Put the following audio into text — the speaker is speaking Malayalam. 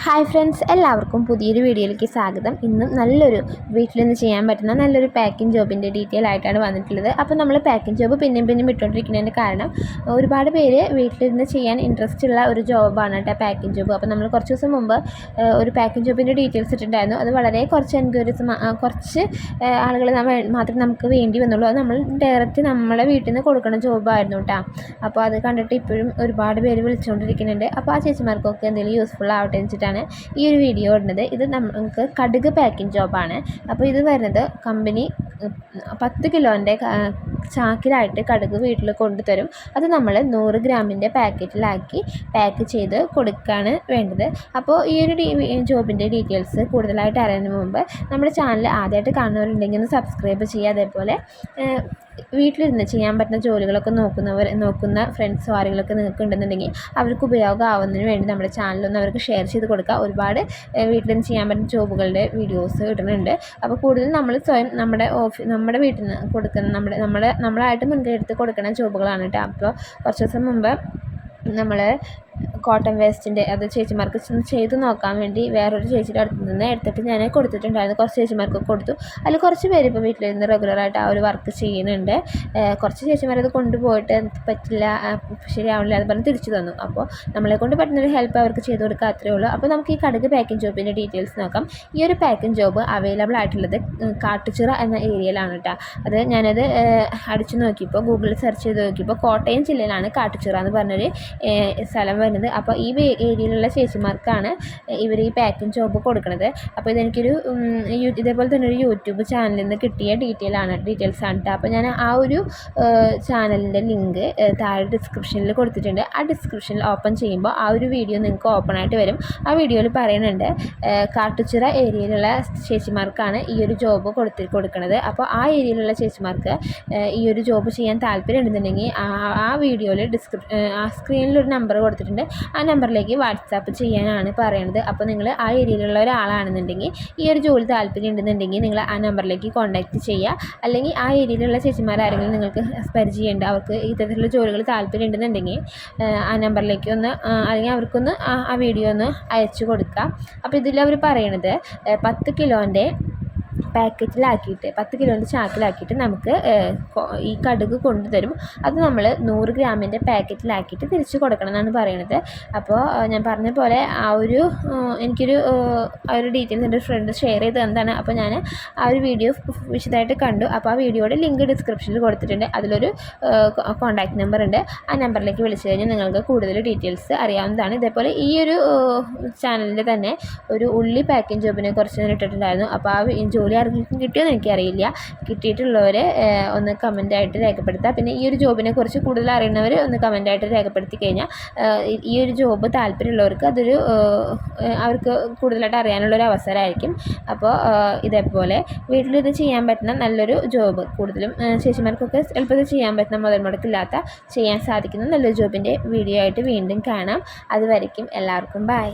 ഹായ് ഫ്രണ്ട്സ്, എല്ലാവർക്കും പുതിയൊരു വീഡിയോയിലേക്ക് സ്വാഗതം. ഇന്നും നല്ലൊരു വീട്ടിൽ നിന്ന് ചെയ്യാൻ പറ്റുന്ന നല്ലൊരു പാക്കിംഗ് ജോബിൻ്റെ ഡീറ്റെയിൽ ആയിട്ടാണ് വന്നിട്ടുള്ളത്. അപ്പോൾ നമ്മൾ പാക്കിംഗ് ജോബ് പിന്നെയും ഇട്ടുകൊണ്ടിരിക്കുന്നതിൻ്റെ കാരണം ഒരുപാട് പേര് വീട്ടിലിരുന്ന് ചെയ്യാൻ ഇൻട്രസ്റ്റ് ഉള്ള ഒരു ജോബാണ് കേട്ടോ പാക്കിംഗ് ജോബ്. അപ്പോൾ നമ്മൾ കുറച്ച് ദിവസം മുമ്പ് ഒരു പാക്കിംഗ് ജോബിൻ്റെ ഡീറ്റെയിൽസ് ഇട്ടിട്ടുണ്ടായിരുന്നു. അത് വളരെ കുറച്ച് എൻക്വയറീസ് കുറച്ച് ആളുകൾ മാത്രമേ നമുക്ക് വേണ്ടി വന്നുള്ളൂ. അത് നമ്മൾ ഡയറക്റ്റ് നമ്മളെ വീട്ടിൽ നിന്ന് കൊടുക്കുന്ന ജോബായിരുന്നു കേട്ടോ. അപ്പോൾ അത് കണ്ടിട്ട് ഇപ്പോഴും ഒരുപാട് പേര് വിളിച്ചുകൊണ്ടിരിക്കുന്നുണ്ട്. അപ്പോൾ ആ ചേച്ചിമാർക്കൊക്കെ എന്തെങ്കിലും യൂസ്ഫുൾ ആവട്ടെ വെച്ചിട്ടാണ് ഈ ഒരു വീഡിയോ ഇടുന്നത്. ഇത് നമുക്ക് കടുക് പാക്കിംഗ് ജോബാണ്. അപ്പോൾ ഇത് വരുന്നത് കമ്പനി 10 കിലോൻ്റെ ചാക്കിലായിട്ട് കടുക് വീട്ടിൽ കൊണ്ടുതരും. അത് നമ്മൾ 100 ഗ്രാമിൻ്റെ പാക്കറ്റിലാക്കി പാക്ക് ചെയ്ത് കൊടുക്കുകയാണ് വേണ്ടത്. അപ്പോൾ ഈ ഒരു ജോബിൻ്റെ ഡീറ്റെയിൽസ് കൂടുതലായിട്ട് അറിയുന്നതിന് മുമ്പ് നമ്മുടെ ചാനൽ ആദ്യമായിട്ട് കാണുന്നവരുണ്ടെങ്കിൽ ഒന്ന് സബ്സ്ക്രൈബ് ചെയ്യുക. അതേപോലെ വീട്ടിലിരുന്ന് ചെയ്യാൻ പറ്റുന്ന ജോലികളൊക്കെ നോക്കുന്ന ഫ്രണ്ട്സോ ആരെങ്കിലുമൊക്കെ നിങ്ങൾക്ക് ഉണ്ടെന്നുണ്ടെങ്കിൽ അവർക്ക് ഉപയോഗമാവുന്നതിന് വേണ്ടി നമ്മുടെ ചാനലൊന്ന് അവർക്ക് ഷെയർ ചെയ്ത് കൊടുക്കുക. ഒരുപാട് വീട്ടിലിരുന്ന് ചെയ്യാൻ പറ്റുന്ന ജോബുകളുടെ വീഡിയോസ് ഇടുന്നുണ്ട്. അപ്പോൾ കൂടുതൽ നമ്മൾ സ്വയം നമ്മുടെ വീട്ടിൽ നിന്ന് കൊടുക്കുന്ന നമ്മളായിട്ട് മുൻകൈ എടുത്ത് കൊടുക്കുന്ന ജോബുകളാണ് കേട്ടോ. അപ്പോൾ കുറച്ച് ദിവസം മുമ്പ് നമ്മൾ കോട്ടൺ വേസ്റ്റിൻ്റെ അത് ചേച്ചിമാർക്ക് ചെയ്ത് നോക്കാൻ വേണ്ടി വേറൊരു ചേച്ചിയുടെ അടുത്ത് നിന്ന് എടുത്തിട്ട് ഞാൻ കൊടുത്തിട്ടുണ്ടായിരുന്നു. കുറച്ച് ചേച്ചിമാർക്ക് കൊടുത്തു. അതിൽ കുറച്ച് പേര് ഇപ്പോൾ വീട്ടിലിരുന്ന് റെഗുലറായിട്ട് ആ ഒരു വർക്ക് ചെയ്യുന്നുണ്ട്. കുറച്ച് ചേച്ചിമാരത് കൊണ്ടുപോയിട്ട് പറ്റില്ല, ശരിയാവില്ല അത് പറഞ്ഞ് തിരിച്ചു തന്നു. അപ്പോൾ നമ്മളെ കൊണ്ട് പറ്റുന്നൊരു ഹെൽപ്പ് അവർക്ക് ചെയ്ത് കൊടുക്കുക, അത്രയേ ഉള്ളൂ. അപ്പോൾ നമുക്ക് ഈ കടുക് പാക്കിംഗ് ജോബിൻ്റെ ഡീറ്റെയിൽസ് നോക്കാം. ഈ ഒരു പാക്കിംഗ് ജോബ് അവൈലബിൾ ആയിട്ടുള്ളത് കാട്ടുചിറ എന്ന ഏരിയയിലാണ് കേട്ടോ. അത് ഞാനത് അടിച്ചു നോക്കിയപ്പോൾ ഗൂഗിളിൽ സെർച്ച് ചെയ്ത് നോക്കിയപ്പോൾ കോട്ടയം ജില്ലയിലാണ് കാട്ടുചിറ എന്ന് പറഞ്ഞൊരു സ്ഥലം വരുന്നത്. അപ്പോൾ ഈ ഏരിയയിലുള്ള ചേച്ചിമാർക്കാണ് ഇവർ ഈ പാക്കിംഗ് ജോബ് കൊടുക്കുന്നത്. അപ്പോൾ ഇതെനിക്കൊരു ഇതേപോലെ തന്നെ ഒരു യൂട്യൂബ് ചാനലിൽ നിന്ന് കിട്ടിയ ഡീറ്റെയിൽസ് ആണ് കേട്ടോ. അപ്പോൾ ഞാൻ ആ ഒരു ചാനലിൻ്റെ ലിങ്ക് താഴെ ഡിസ്ക്രിപ്ഷനിൽ കൊടുത്തിട്ടുണ്ട്. ആ ഡിസ്ക്രിപ്ഷനിൽ ഓപ്പൺ ചെയ്യുമ്പോൾ ആ ഒരു വീഡിയോ നിങ്ങൾക്ക് ഓപ്പൺ ആയിട്ട് വരും. ആ വീഡിയോയിൽ പറയുന്നുണ്ട് കാട്ടുചിറ ഏരിയയിലുള്ള ചേച്ചിമാർക്കാണ് ഈ ഒരു ജോബ് കൊടുക്കുന്നത്. അപ്പോൾ ആ ഏരിയയിലുള്ള ചേച്ചിമാർക്ക് ഈ ഒരു ജോബ് ചെയ്യാൻ താല്പര്യം ഉണ്ടെന്നുണ്ടെങ്കിൽ ആ വീഡിയോയിൽ ആ സ്ക്രീനിലൊരു നമ്പർ കൊടുത്തിട്ടുണ്ട്. ആ നമ്പറിലേക്ക് വാട്സാപ്പ് ചെയ്യാനാണ് പറയുന്നത്. അപ്പോൾ നിങ്ങൾ ആ ഏരിയയിലുള്ള ഒരാളാണെന്നുണ്ടെങ്കിൽ ഈ ഒരു ജോലി താല്പര്യം ഉണ്ടെന്നുണ്ടെങ്കിൽ നിങ്ങൾ ആ നമ്പറിലേക്ക് കോൺടാക്റ്റ് ചെയ്യുക. അല്ലെങ്കിൽ ആ ഏരിയയിലുള്ള ചേച്ചിമാരാരെങ്കിലും നിങ്ങൾക്ക് പരിചയമുണ്ട്, അവർക്ക് ഇത്തരത്തിലുള്ള ജോലികൾ താല്പര്യം ഉണ്ടെന്നുണ്ടെങ്കിൽ ആ നമ്പറിലേക്ക് ഒന്ന് അല്ലെങ്കിൽ അവർക്കൊന്ന് ആ വീഡിയോ ഒന്ന് അയച്ചു കൊടുക്കുക. അപ്പോൾ ഇതിൽ അവർ പറയണത് 10 കിലോൻ്റെ പാക്കറ്റിലാക്കിയിട്ട് 10 കിലോൻ്റെ ചാക്കിലാക്കിയിട്ട് നമുക്ക് ഈ കടുക് കൊണ്ടുതരും. അത് നമ്മൾ 100 ഗ്രാമിൻ്റെ പാക്കറ്റിലാക്കിയിട്ട് തിരിച്ച് കൊടുക്കണം എന്നാണ് പറയുന്നത്. അപ്പോൾ ഞാൻ പറഞ്ഞ പോലെ എനിക്കൊരു ആ ഒരു ഡീറ്റെയിൽസ് എൻ്റെ ഫ്രണ്ട് ഷെയർ ചെയ്ത് എന്താണ്. അപ്പോൾ ഞാൻ ആ ഒരു വീഡിയോ വിശദമായിട്ട് കണ്ടു. അപ്പോൾ ആ വീഡിയോയുടെ ലിങ്ക് ഡിസ്ക്രിപ്ഷനിൽ കൊടുത്തിട്ടുണ്ട്. അതിലൊരു കോൺടാക്റ്റ് നമ്പർ ഉണ്ട്. ആ നമ്പറിലേക്ക് വിളിച്ചു കഴിഞ്ഞാൽ നിങ്ങൾക്ക് കൂടുതൽ ഡീറ്റെയിൽസ് അറിയാവുന്നതാണ്. ഇതേപോലെ ഈ ഒരു ചാനലിൽ തന്നെ ഒരു ഉള്ളി പാക്കിംഗ് ജോബിനെ കുറിച്ച് ഞാൻ ഇട്ടിട്ടുണ്ടായിരുന്നു. അപ്പോൾ ആ ജോലി ആർക്കും കിട്ടിയോന്ന് എനിക്കറിയില്ല. കിട്ടിയിട്ടുള്ളവർ ഒന്ന് കമൻറ്റായിട്ട് രേഖപ്പെടുത്തുക. പിന്നെ ഈ ഒരു ജോബിനെ കുറിച്ച് കൂടുതൽ അറിയുന്നവർ ഒന്ന് കമൻറ്റായിട്ട് രേഖപ്പെടുത്തി കഴിഞ്ഞാൽ ഈ ഒരു ജോബ് താല്പര്യമുള്ളവർക്ക് അവർക്ക് കൂടുതലായിട്ട് അറിയാനുള്ളൊരു അവസരമായിരിക്കും. അപ്പോൾ ഇതേപോലെ വീട്ടിലിത് ചെയ്യാൻ പറ്റുന്ന നല്ലൊരു ജോബ്, കൂടുതലും ചേച്ചിമാർക്കൊക്കെ എളുപ്പത്തിൽ ചെയ്യാൻ പറ്റുന്ന മുതൽ മുടക്കില്ലാത്ത ചെയ്യാൻ സാധിക്കുന്ന നല്ലൊരു ജോബിൻ്റെ വീഡിയോ ആയിട്ട് വീണ്ടും കാണാം. അതുവരയ്ക്കും എല്ലാവർക്കും ബൈ.